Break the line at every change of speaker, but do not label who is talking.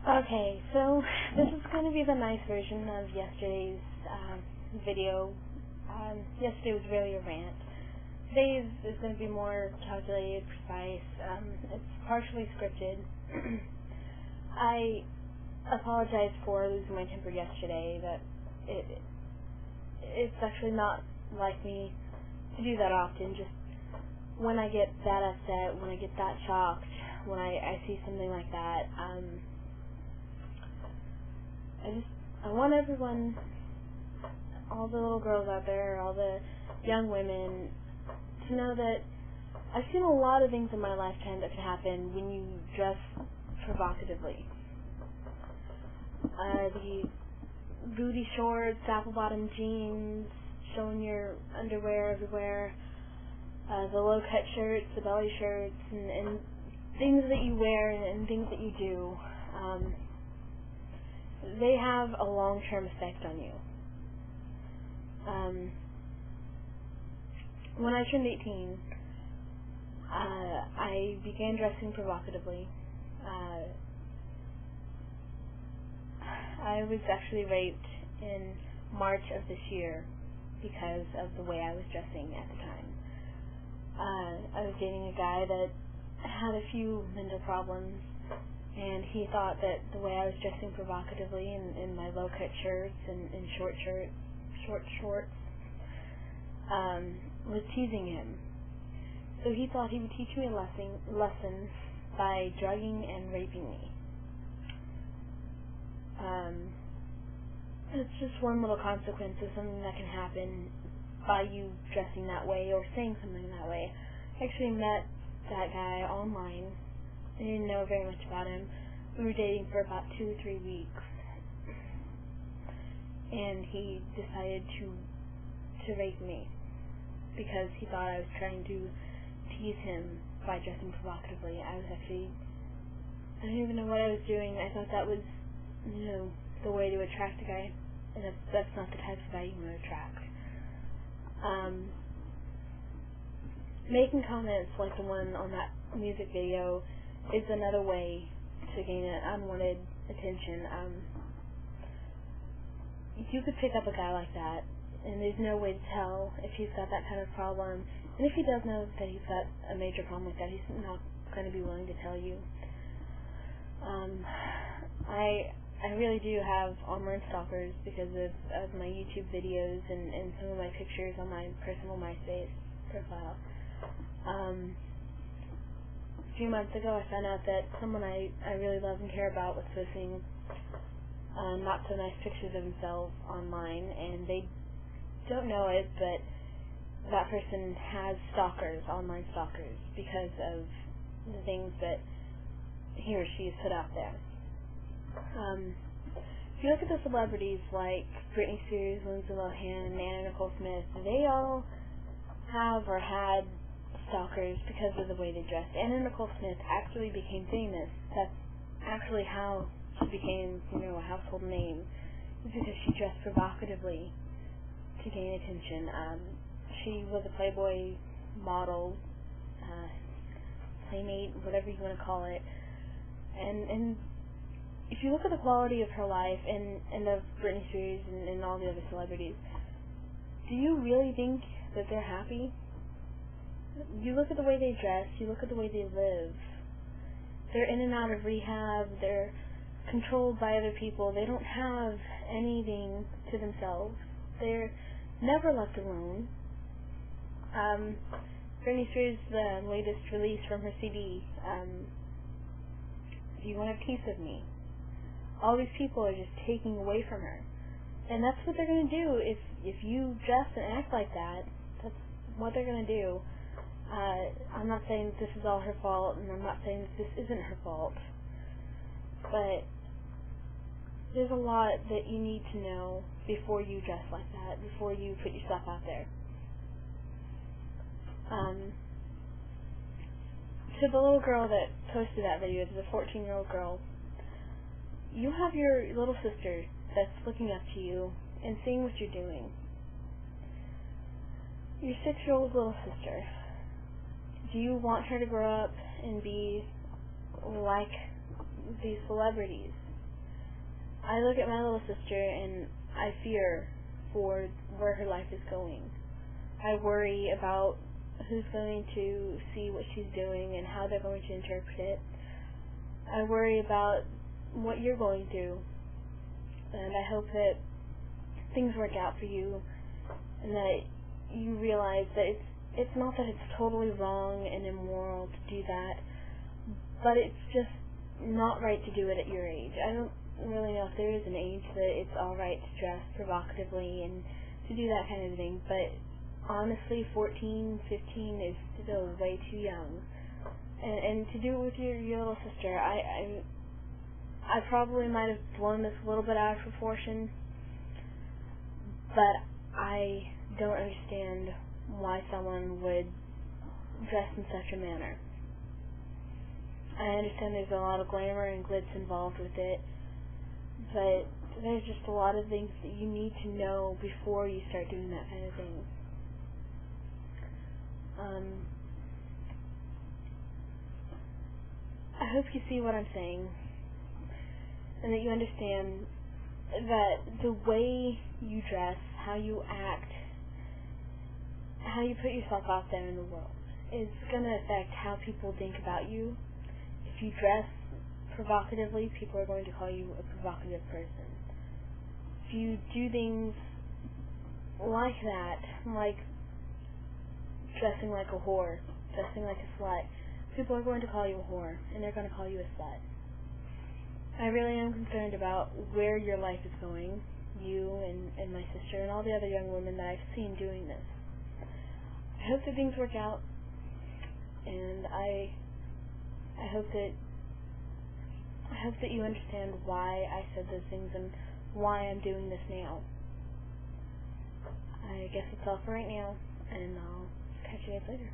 Okay, so this is going to be the nice version of yesterday's video. Yesterday was really a rant. Today is going to be more calculated, precise. It's partially scripted. I apologize for losing my temper yesterday. That it's actually not like me to do that often. Just when I get that upset, when I get that shocked, when I see something like that, I want everyone, all the little girls out there, all the young women, to know that I've seen a lot of things in my lifetime that could happen when you dress provocatively. The booty shorts, apple-bottom jeans, showing your underwear everywhere, the low-cut shirts, the belly shirts, and things that you wear and things that you do. They have a long-term effect on you. When I turned 18, I began dressing provocatively. I was actually raped in March of this year because of the way I was dressing at the time. I was dating a guy that had a few mental problems, and he thought that the way I was dressing provocatively in my low-cut shirts and short shorts was teasing him. So he thought he would teach me a lesson by drugging and raping me. It's just one little consequence of something that can happen by you dressing that way or saying something that way. I actually met that guy online. I didn't know very much about him. We were dating for about 2 or 3 weeks, and he decided to rape me because he thought I was trying to tease him by dressing provocatively. I didn't even know what I was doing. I thought that was, the way to attract a guy, and that's not the type of guy you want to attract. Making comments like the one on that music video is another way to gain an unwanted attention. You could pick up a guy like that, and there's no way to tell if he's got that kind of problem. And if he does know that he's got a major problem with that, he's not going to be willing to tell you. I really do have online stalkers because of my YouTube videos and some of my pictures on my personal MySpace profile. A few months ago, I found out that someone I really love and care about was posting not so nice pictures of himself online, and they don't know it, but that person has stalkers, online stalkers, because of the things that he or she has put out there. If you look at the celebrities like Britney Spears, Lindsay Lohan, Anna Nicole Smith, they all have or had stalkers because of the way they dressed. Anna Nicole Smith actually became famous. That's actually how she became, a household name. It's because she dressed provocatively to gain attention. She was a Playboy model, playmate, whatever you want to call it. And if you look at the quality of her life and of Britney Spears and all the other celebrities, do you really think that they're happy? You look at the way they dress, you look at the way they live. They're in and out of rehab, they're controlled by other people, they don't have anything to themselves. They're never left alone. Britney Spears, the latest release from her CD, Do You Want a Piece of Me? All these people are just taking away from her. And that's what they're going to do if you dress and act like that. That's what they're going to do. I'm not saying that this is all her fault, and I'm not saying that this isn't her fault. But there's a lot that you need to know before you dress like that, before you put yourself out there. To the little girl that posted that video, to the 14-year-old girl, you have your little sister that's looking up to you and seeing what you're doing. Your 6-year-old little sister. Do you want her to grow up and be like these celebrities? I look at my little sister and I fear for where her life is going. I worry about who's going to see what she's doing and how they're going to interpret it. I worry about what you're going through, and I hope that things work out for you and that you realize that it's not that it's totally wrong and immoral to do that, but it's just not right to do it at your age. I don't really know if there is an age that it's alright to dress provocatively and to do that kind of thing, but honestly, 14, 15 is still way too young. And to do it with your little sister, I probably might have blown this a little bit out of proportion, but I don't understand why someone would dress in such a manner. I understand there's a lot of glamour and glitz involved with it, but there's just a lot of things that you need to know before you start doing that kind of thing. I hope you see what I'm saying, and that you understand that the way you dress, how you act, how you put yourself out there in the world is going to affect how people think about you. If you dress provocatively, people are going to call you a provocative person. If you do things like that, like dressing like a whore, dressing like a slut, people are going to call you a whore, and they're going to call you a slut. I really am concerned about where your life is going, you and my sister and all the other young women that I've seen doing this. I hope that things work out, and I hope that you understand why I said those things and why I'm doing this now. I guess that's all for right now, and I'll catch you guys later.